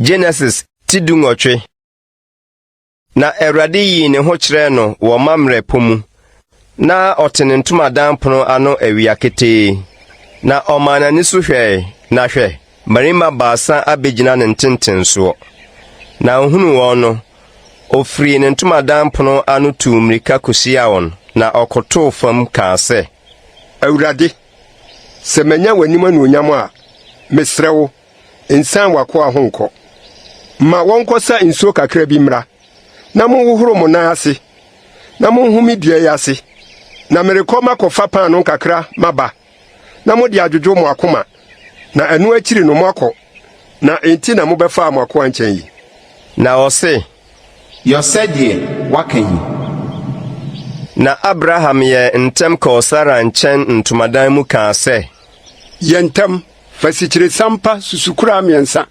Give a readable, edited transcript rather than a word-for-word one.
Genesis tidungotwe. Na Awurade yi ne ho kyerɛ no wɔ mamrɛ pomu. Na ɔtene ntomadan pono ano awia ketee. Na ɔmanani so hwɛ na hwɛ marima baasa abegyina ne ntentensoɔ. Na ohunu wɔn no, ofiri ne ntomadan pono ano tu mmirika kosia wɔn. Na ɔkotow fam kaa sɛ, Awurade, sɛ manya w'anim anuonyam a, mesrɛ wo, nsan w'akoa ho nkɔ. Ma wɔnkɔsa nsuo kakra bi mmra, na monhohoro mo nan ase, na monhome dua yi ase, na merekɔ makɔfa paano kakra maba, na mode adwodwo mo akoma, na ɛno akyiri no moakɔ, na enti na mobɛfa mo akoa nkyɛn yi. Na ɔse, Yɔsɛdeɛ waka yi. Na Abraham yɛ ntɛm kɔɔ Sara nkyɛn ntomadan mu kaa sɛ, Yɛ ntɛm, fa sikyiresam pa susukura 3